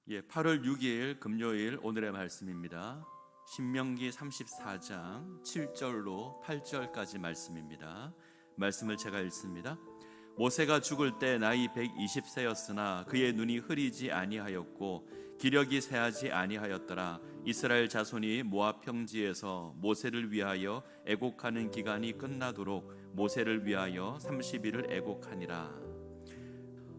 8월 6일 금요일 오늘의 말씀입니다. 신명기 34장 7절로 8절까지 말씀입니다. 말씀을 제가 읽습니다. 모세가 죽을 때 나이 120세였으나 그의 눈이 흐리지 아니하였고 기력이 쇠하지 아니하였더라. 이스라엘 자손이 모압 평지에서 모세를 위하여 애곡하는 기간이 끝나도록 모세를 위하여 30일을 애곡하니라.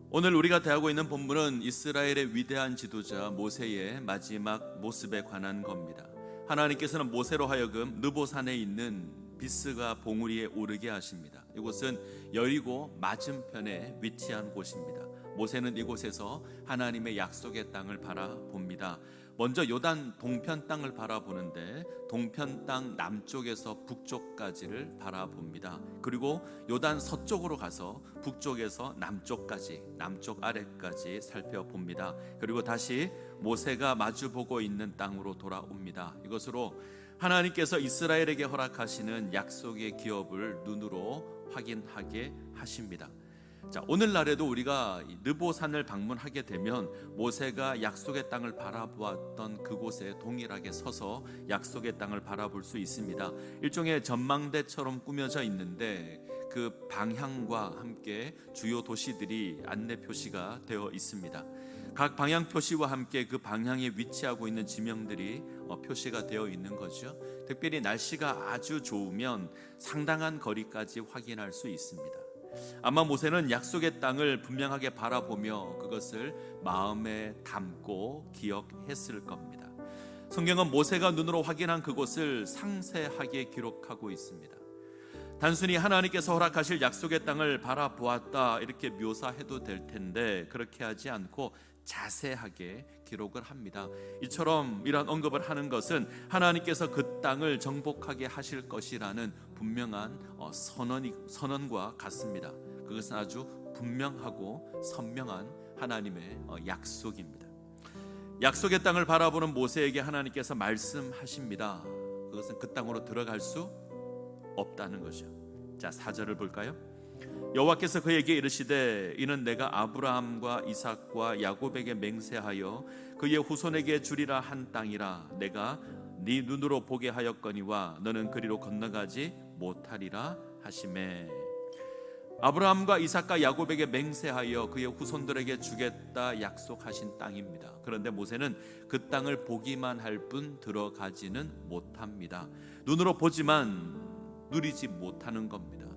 오늘 우리가 대하고 있는 본문은 이스라엘의 위대한 지도자 모세의 마지막 모습에 관한 겁니다. 하나님께서는 모세로 하여금 느보산에 있는 비스가 봉우리에 오르게 하십니다. 이곳은 여리고 맞은편에 위치한 곳입니다. 모세는 이곳에서 하나님의 약속의 땅을 바라봅니다. 먼저 요단 동편 땅을 바라보는데 동편 땅 남쪽에서 북쪽까지를 바라봅니다. 그리고 요단 서쪽으로 가서 북쪽에서 남쪽까지, 남쪽 아래까지 살펴봅니다. 그리고 다시 모세가 마주보고 있는 땅으로 돌아옵니다. 이것으로 하나님께서 이스라엘에게 허락하시는 약속의 기업을 눈으로 확인하게 하십니다. 오늘날에도 우리가 느보산을 방문하게 되면 모세가 약속의 땅을 바라보았던 그곳에 동일하게 서서 약속의 땅을 바라볼 수 있습니다. 일종의 전망대처럼 꾸며져 있는데 그 방향과 함께 주요 도시들이 안내 표시가 되어 있습니다. 각 방향 표시와 함께 그 방향에 위치하고 있는 지명들이 표시가 되어 있는 거죠. 특별히 날씨가 아주 좋으면 상당한 거리까지 확인할 수 있습니다. 아마 모세는 약속의 땅을 분명하게 바라보며 그것을 마음에 담고 기억했을 겁니다. 성경은 모세가 눈으로 확인한 그곳을 상세하게 기록하고 있습니다. 단순히 하나님께서 허락하실 약속의 땅을 바라보았다 이렇게 묘사해도 될 텐데 그렇게 하지 않고 자세하게 기록을 합니다. 이처럼 이런 언급을 하는 것은 하나님께서 그 땅을 정복하게 하실 것이라는 분명한 선언과 같습니다. 그것은 아주 분명하고 선명한 하나님의 약속입니다. 약속의 땅을 바라보는 모세에게 하나님께서 말씀하십니다. 그것은 그 땅으로 들어갈 수 없다는 거죠. 자, 4절을 볼까요? 여호와께서 그에게 이르시되 이는 내가 아브라함과 이삭과 야곱에게 맹세하여 그의 후손에게 주리라 한 땅이라. 내가 네 눈으로 보게 하였거니와 너는 그리로 건너가지 못하리라 하시매. 아브라함과 이삭과 야곱에게 맹세하여 그의 후손들에게 주겠다 약속하신 땅입니다. 그런데 모세는 그 땅을 보기만 할 뿐 들어가지는 못합니다. 눈으로 보지만 누리지 못하는 겁니다.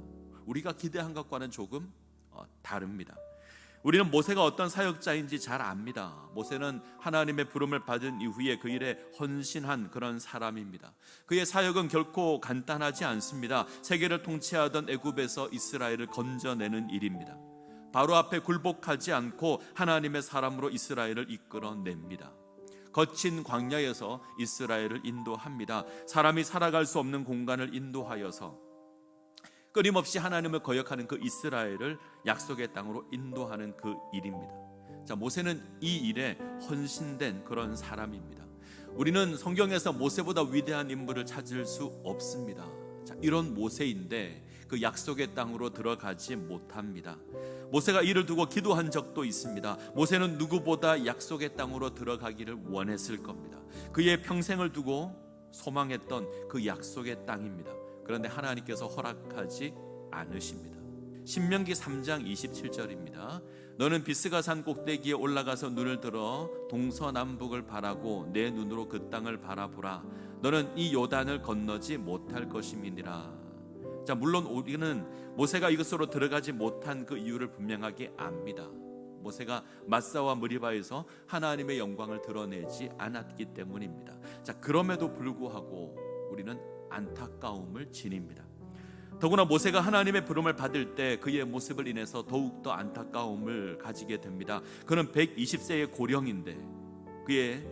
우리가 기대한 것과는 조금 다릅니다. 우리는 모세가 어떤 사역자인지 잘 압니다. 모세는 하나님의 부름을 받은 이후에 그 일에 헌신한 그런 사람입니다. 그의 사역은 결코 간단하지 않습니다. 세계를 통치하던 애굽에서 이스라엘을 건져내는 일입니다. 바로 앞에 굴복하지 않고 하나님의 사람으로 이스라엘을 이끌어냅니다. 거친 광야에서 이스라엘을 인도합니다. 사람이 살아갈 수 없는 공간을 인도하여서 끊임없이 하나님을 거역하는 그 이스라엘을 약속의 땅으로 인도하는 그 일입니다. 자, 모세는 이 일에 헌신된 그런 사람입니다. 우리는 성경에서 모세보다 위대한 인물을 찾을 수 없습니다. 자, 이런 모세인데 그 약속의 땅으로 들어가지 못합니다. 모세가 이를 두고 기도한 적도 있습니다. 모세는 누구보다 약속의 땅으로 들어가기를 원했을 겁니다. 그의 평생을 두고 소망했던 그 약속의 땅입니다. 그런데 하나님께서 허락하지 않으십니다. 신명기 3장 27절입니다. 너는 비스가 산 꼭대기에 올라가서 눈을 들어 동서남북을 바라고 내 눈으로 그 땅을 바라보라. 너는 이 요단을 건너지 못할 것임이니라. 자, 물론 우리는 모세가 이것으로 들어가지 못한 그 이유를 분명하게 압니다. 모세가 마사와 무리바에서 하나님의 영광을 드러내지 않았기 때문입니다. 자, 그럼에도 불구하고 우리는 안타까움을 지닙니다. 더구나 모세가 하나님의 부름을 받을 때 그의 모습을 인해서 더욱더 안타까움을 가지게 됩니다. 그는 120세의 고령인데 그의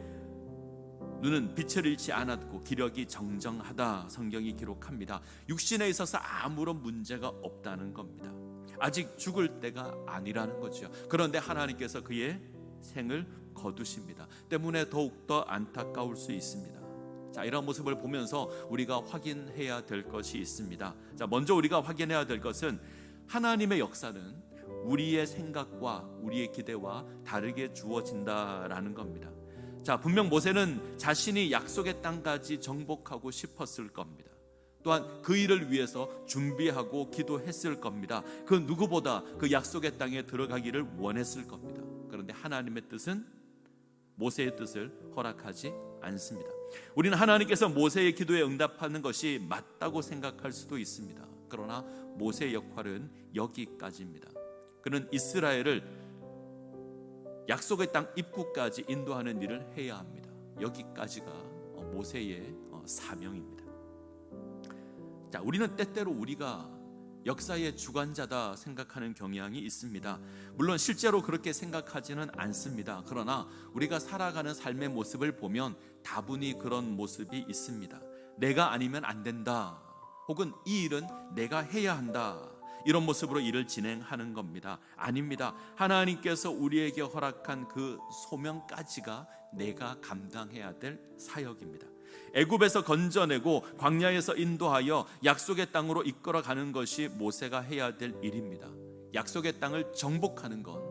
눈은 빛을 잃지 않았고 기력이 정정하다 성경이 기록합니다. 육신에 있어서 아무런 문제가 없다는 겁니다. 아직 죽을 때가 아니라는 거죠. 그런데 하나님께서 그의 생을 거두십니다. 때문에 더욱더 안타까울 수 있습니다. 자, 이런 모습을 보면서 우리가 확인해야 될 것이 있습니다. 자, 먼저 우리가 확인해야 될 것은 하나님의 역사는 우리의 생각과 우리의 기대와 다르게 주어진다라는 겁니다. 자, 분명 모세는 자신이 약속의 땅까지 정복하고 싶었을 겁니다. 또한 그 일을 위해서 준비하고 기도했을 겁니다. 그 누구보다 그 약속의 땅에 들어가기를 원했을 겁니다. 그런데 하나님의 뜻은 모세의 뜻을 허락하지 않습니다. 우리는 하나님께서 모세의 기도에 응답하는 것이 맞다고 생각할 수도 있습니다. 그러나 모세의 역할은 여기까지입니다. 그는 이스라엘을 약속의 땅 입구까지 인도하는 일을 해야 합니다. 여기까지가 모세의 사명입니다. 자, 우리는 때때로 우리가 역사의 주관자다 생각하는 경향이 있습니다. 물론 실제로 그렇게 생각하지는 않습니다. 그러나 우리가 살아가는 삶의 모습을 보면 다분히 그런 모습이 있습니다. 내가 아니면 안 된다, 혹은 이 일은 내가 해야 한다, 이런 모습으로 일을 진행하는 겁니다. 아닙니다. 하나님께서 우리에게 허락한 그 소명까지가 내가 감당해야 될 사역입니다. 애굽에서 건져내고 광야에서 인도하여 약속의 땅으로 이끌어가는 것이 모세가 해야 될 일입니다. 약속의 땅을 정복하는 건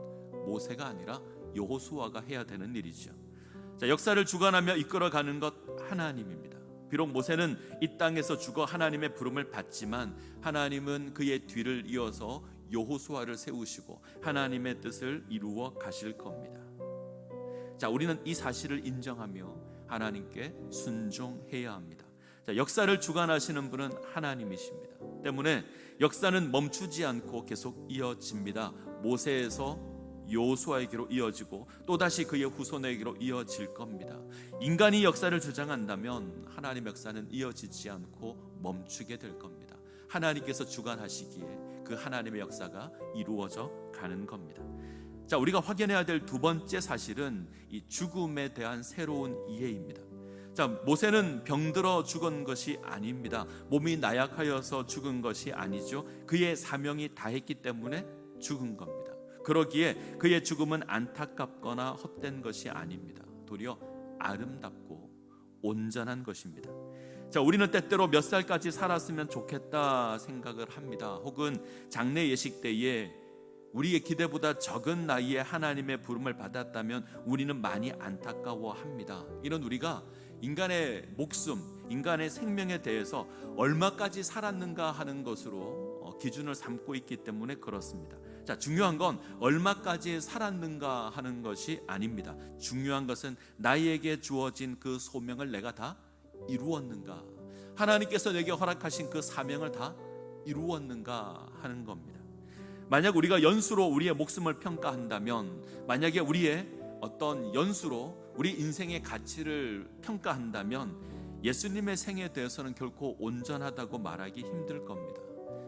모세가 아니라 여호수아가 해야 되는 일이죠. 자, 역사를 주관하며 이끌어가는 것 하나님입니다. 비록 모세는 이 땅에서 죽어 하나님의 부름을 받지만 하나님은 그의 뒤를 이어서 여호수아를 세우시고 하나님의 뜻을 이루어 가실 겁니다. 자, 우리는 이 사실을 인정하며 하나님께 순종해야 합니다. 자, 역사를 주관하시는 분은 하나님이십니다. 때문에 역사는 멈추지 않고 계속 이어집니다. 모세에서 여호수아에게로 이어지고 또다시 그의 후손에게로 이어질 겁니다. 인간이 역사를 주장한다면 하나님의 역사는 이어지지 않고 멈추게 될 겁니다. 하나님께서 주관하시기에 그 하나님의 역사가 이루어져 가는 겁니다. 자, 우리가 확인해야 될 두 번째 사실은 이 죽음에 대한 새로운 이해입니다. 자, 모세는 병들어 죽은 것이 아닙니다. 몸이 나약하여서 죽은 것이 아니죠. 그의 사명이 다했기 때문에 죽은 겁니다. 그러기에 그의 죽음은 안타깝거나 헛된 것이 아닙니다. 도리어 아름답고 온전한 것입니다. 자, 우리는 때때로 몇 살까지 살았으면 좋겠다 생각을 합니다. 혹은 장래 예식 때에 우리의 기대보다 적은 나이에 하나님의 부름을 받았다면 우리는 많이 안타까워합니다. 이런 우리가 인간의 목숨, 인간의 생명에 대해서 얼마까지 살았는가 하는 것으로 기준을 삼고 있기 때문에 그렇습니다. 자, 중요한 건 얼마까지 살았는가 하는 것이 아닙니다. 중요한 것은 나에게 주어진 그 소명을 내가 다 이루었는가, 하나님께서 내게 허락하신 그 사명을 다 이루었는가 하는 겁니다. 만약 우리가 연수로 우리의 목숨을 평가한다면, 만약에 우리의 어떤 연수로 우리 인생의 가치를 평가한다면 예수님의 생에 대해서는 결코 온전하다고 말하기 힘들 겁니다.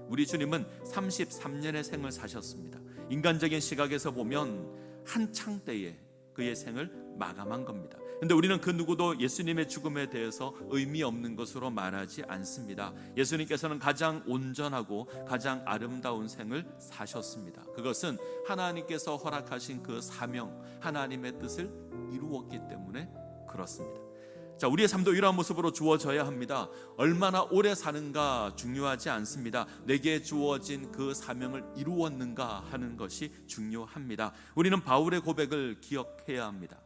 우리 주님은 33년의 생을 사셨습니다. 인간적인 시각에서 보면 한창 때에 그의 생을 마감한 겁니다. 근데 우리는 그 누구도 예수님의 죽음에 대해서 의미 없는 것으로 말하지 않습니다. 예수님께서는 가장 온전하고 가장 아름다운 생을 사셨습니다. 그것은 하나님께서 허락하신 그 사명, 하나님의 뜻을 이루었기 때문에 그렇습니다. 자, 우리의 삶도 이러한 모습으로 주어져야 합니다. 얼마나 오래 사는가 중요하지 않습니다. 내게 주어진 그 사명을 이루었는가 하는 것이 중요합니다. 우리는 바울의 고백을 기억해야 합니다.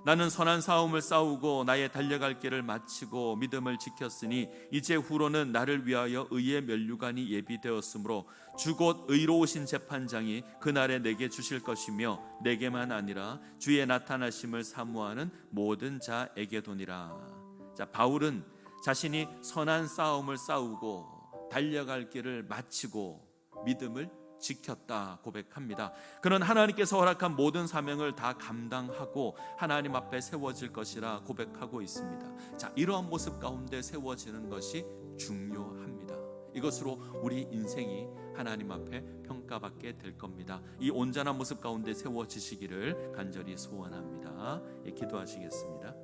나는 선한 싸움을 싸우고 나의 달려갈 길을 마치고 믿음을 지켰으니 이제 후로는 나를 위하여 의의 면류관이 예비되었으므로 주 곧 의로우신 재판장이 그날에 내게 주실 것이며 내게만 아니라 주의 나타나심을 사모하는 모든 자에게도니라. 자, 바울은 자신이 선한 싸움을 싸우고 달려갈 길을 마치고 믿음을 지켰다 고백합니다. 그는 하나님께서 허락한 모든 사명을 다 감당하고 하나님 앞에 세워질 것이라 고백하고 있습니다. 자, 이러한 모습 가운데 세워지는 것이 중요합니다. 이것으로 우리 인생이 하나님 앞에 평가받게 될 겁니다. 이 온전한 모습 가운데 세워지시기를 간절히 소원합니다. 예, 기도하시겠습니다.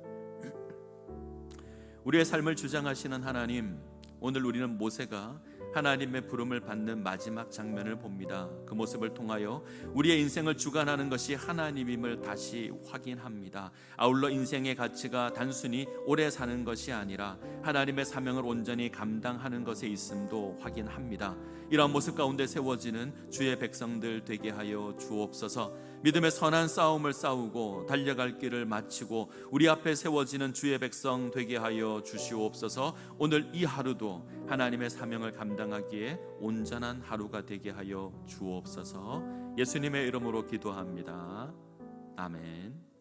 우리의 삶을 주장하시는 하나님, 오늘 우리는 모세가 하나님의 부름을 받는 마지막 장면을 봅니다. 그 모습을 통하여 우리의 인생을 주관하는 것이 하나님임을 다시 확인합니다. 아울러 인생의 가치가 단순히 오래 사는 것이 아니라 하나님의 사명을 온전히 감당하는 것에 있음도 확인합니다. 이러한 모습 가운데 세워지는 주의 백성들 되게 하여 주옵소서. 믿음의 선한 싸움을 싸우고 달려갈 길을 마치고 우리 앞에 세워지는 주의 백성 되게 하여 주시옵소서. 오늘 이 하루도 하나님의 사명을 감당하기에 온전한 하루가 되게 하여 주옵소서. 예수님의 이름으로 기도합니다. 아멘.